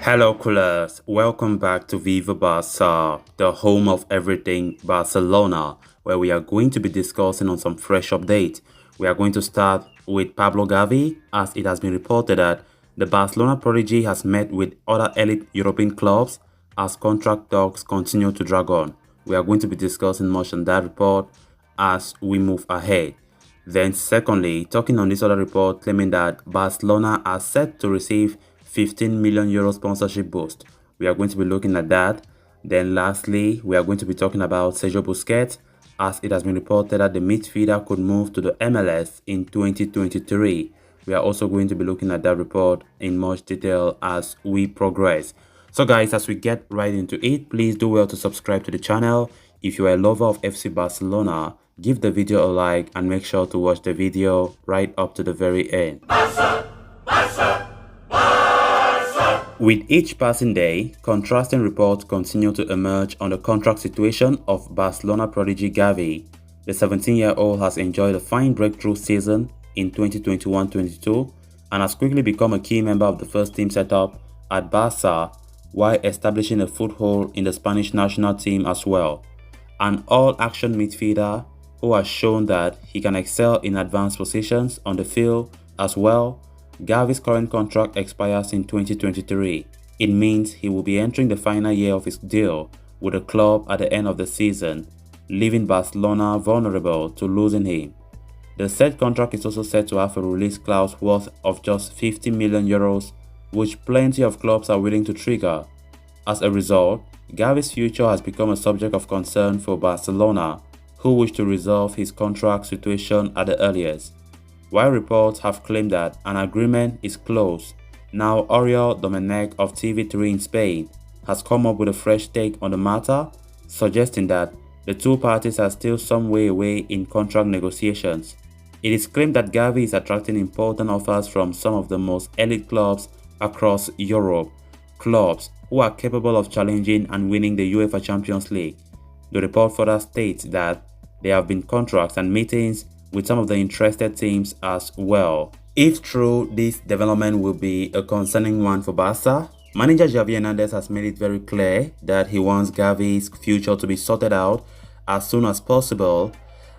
Hello, coolers. Welcome back to Viva Barca, the home of everything Barcelona, where we are going to be discussing on some fresh updates. We are going to start with Pablo Gavi, as it has been reported that the Barcelona prodigy has met with other elite European clubs as contract talks continue to drag on. We are going to be discussing much on that report as we move ahead. Then secondly, talking on this other report claiming that Barcelona are set to receive 15 million euro sponsorship boost. We are going to be looking at that. Then lastly, we are going to be talking about Sergio Busquets, as it has been reported that the midfielder could move to the MLS in 2023. We are also going to be looking at that report in much detail as we progress. So guys, as we get right into it, please do well to subscribe to the channel. If you are a lover of FC Barcelona, give the video a like and make sure to watch the video right up to the very end. Barca! Barca! Barca! With each passing day, contrasting reports continue to emerge on the contract situation of Barcelona prodigy Gavi. The 17-year-old has enjoyed a fine breakthrough season in 2021-22 and has quickly become a key member of the first team setup at Barca while establishing a foothold in the Spanish national team as well. An all-action midfielder who has shown that he can excel in advanced positions on the field as well. Gavi's current contract expires in 2023. It means he will be entering the final year of his deal with the club at the end of the season, leaving Barcelona vulnerable to losing him. The said contract is also set to have a release clause worth of just 50 million euros, which plenty of clubs are willing to trigger. As a result, Gavi's future has become a subject of concern for Barcelona, who wish to resolve his contract situation at the earliest. While reports have claimed that an agreement is close, now Oriol Domenech of TV3 in Spain has come up with a fresh take on the matter, suggesting that the two parties are still some way away in contract negotiations. It is claimed that Gavi is attracting important offers from some of the most elite clubs across Europe, clubs who are capable of challenging and winning the UEFA Champions League. The report further states that there have been contracts and meetings with some of the interested teams as well. If true, this development will be a concerning one for Barca. Manager Xavi Hernandez has made it very clear that he wants Gavi's future to be sorted out as soon as possible.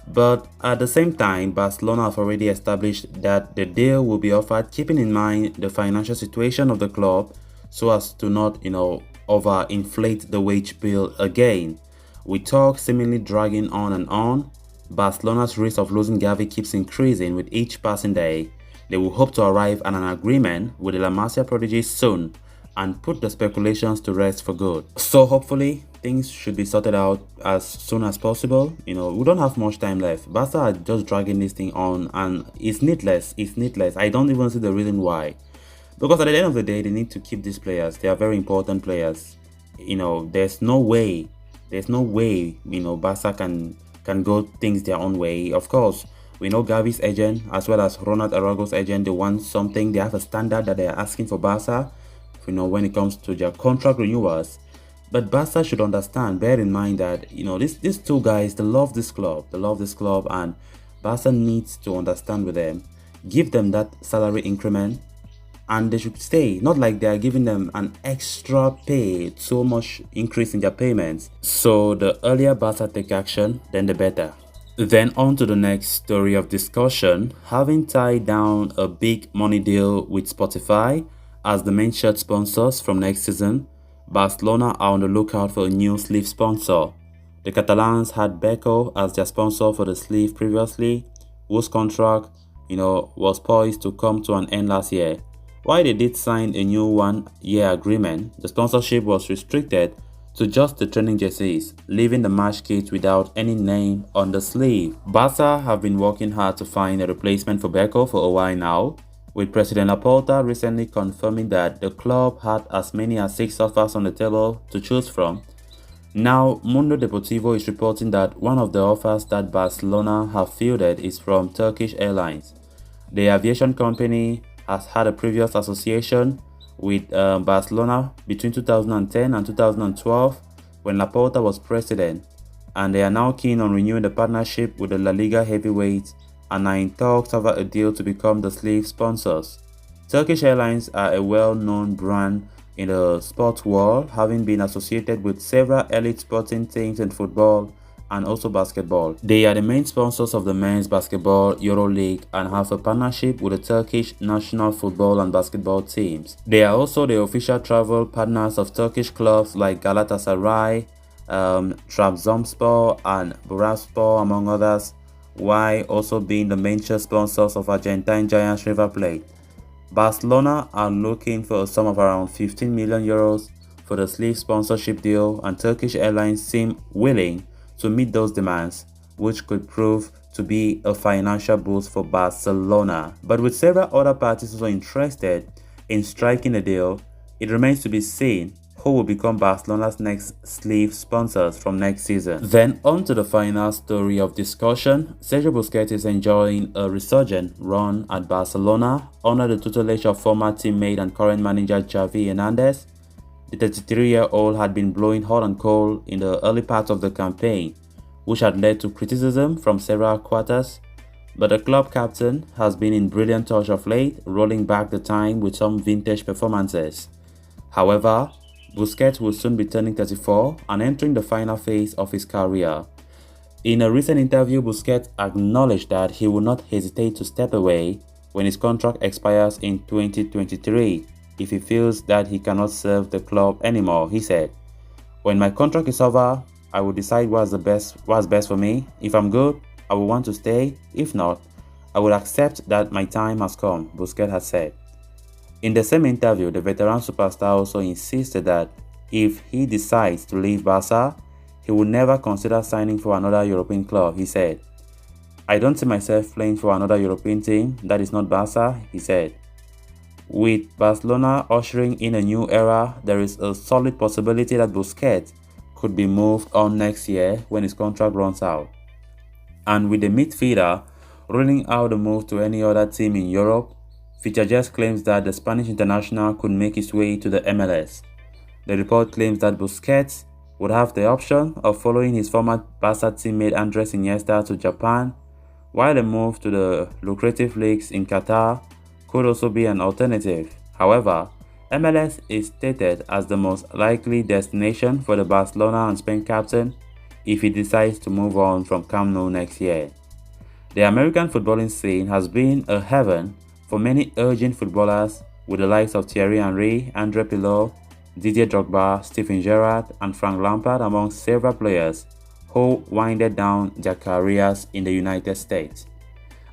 But at the same time, Barcelona have already established that the deal will be offered keeping in mind the financial situation of the club so as to not, overinflate the wage bill again. With talk seemingly dragging on and on, Barcelona's risk of losing Gavi keeps increasing with each passing day. They will hope to arrive at an agreement with the La Masia prodigy soon and put the speculations to rest for good. So hopefully, things should be sorted out as soon as possible. We don't have much time left. Barca are just dragging this thing on and it's needless. I don't even see the reason why. Because at the end of the day, they need to keep these players. They are very important players. There's no way, Barca can go things their own way. Of course, we know Gavi's agent as well as Ronald Arago's agent, they want something. They have a standard that they are asking for Barca, when it comes to their contract renewals. But Barca should understand, bear in mind that, these two guys, they love this club, and Barca needs to understand with them, give them that salary increment, and they should stay. Not like they are giving them an extra pay, so much increase in their payments. So the earlier Barca take action, then the better. Then on to the next story of discussion. Having tied down a big money deal with Spotify as the main shirt sponsors from next season, Barcelona are on the lookout for a new sleeve sponsor. The Catalans had Beko as their sponsor for the sleeve previously, whose contract, was poised to come to an end last year. While they did sign a new one-year agreement, the sponsorship was restricted to just the training jerseys, leaving the match kit without any name on the sleeve. Barca have been working hard to find a replacement for Beko for a while now, with President Laporta recently confirming that the club had as many as 6 offers on the table to choose from. Now, Mundo Deportivo is reporting that one of the offers that Barcelona have fielded is from Turkish Airlines. The aviation company has had a previous association with Barcelona between 2010 and 2012 when Laporta was president, and they are now keen on renewing the partnership with the La Liga heavyweights and are in talks over a deal to become the sleeve sponsors. Turkish Airlines are a well-known brand in the sports world, having been associated with several elite sporting teams in football and also basketball. They are the main sponsors of the men's basketball EuroLeague and have a partnership with the Turkish national football and basketball teams. They are also the official travel partners of Turkish clubs like Galatasaray, Trabzonspor and Bursaspor, among others, while also being the main share sponsors of Argentine giants River Plate. Barcelona are looking for a sum of around 15 million euros for the sleeve sponsorship deal, and Turkish airlines seem willing to meet those demands, which could prove to be a financial boost for Barcelona. But with several other parties also interested in striking a deal, it remains to be seen who will become Barcelona's next sleeve sponsors from next season. Then on to the final story of discussion. Sergio Busquets is enjoying a resurgent run at Barcelona under the tutelage of former teammate and current manager Xavi Hernandez. The 33-year-old had been blowing hot and cold in the early part of the campaign, which had led to criticism from several quarters, but the club captain has been in brilliant touch of late, rolling back the time with some vintage performances. However, Busquets will soon be turning 34 and entering the final phase of his career. In a recent interview, Busquets acknowledged that he will not hesitate to step away when his contract expires in 2023 if he feels that he cannot serve the club anymore. He said, "When my contract is over, I will decide what's best for me. If I'm good, I will want to stay. If not, I will accept that my time has come," Busquets has said. In the same interview, the veteran superstar also insisted that if he decides to leave Barca, he will never consider signing for another European club. He said, "I don't see myself playing for another European team that is not Barca," he said. With Barcelona ushering in a new era, there is a solid possibility that Busquets could be moved on next year when his contract runs out. And with the midfielder ruling out the move to any other team in Europe, Just claims that the Spanish international could make his way to the MLS. The report claims that Busquets would have the option of following his former Barca teammate Andres Iniesta to Japan, while a move to the lucrative leagues in Qatar could also be an alternative. However, MLS is stated as the most likely destination for the Barcelona and Spain captain if he decides to move on from Camp Nou next year. The American footballing scene has been a heaven for many urgent footballers, with the likes of Thierry Henry, Andre Pirlo, Didier Drogba, Steven Gerrard, and Frank Lampard among several players who winded down their careers in the United States.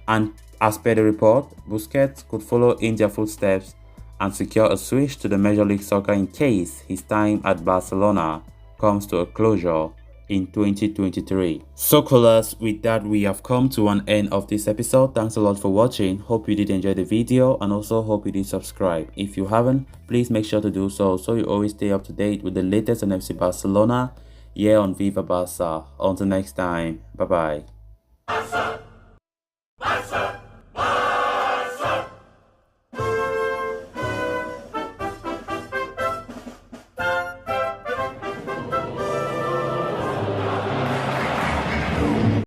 And as per the report, Busquets could follow in their footsteps and secure a switch to the Major League Soccer in case his time at Barcelona comes to a closure in 2023. So callers, with that we have come to an end of this episode. Thanks a lot for watching. Hope you did enjoy the video and also hope you did subscribe. If you haven't, please make sure to do so you always stay up to date with the latest on FC Barcelona here on Viva Barca. Until next time, bye bye. Barca! Barca!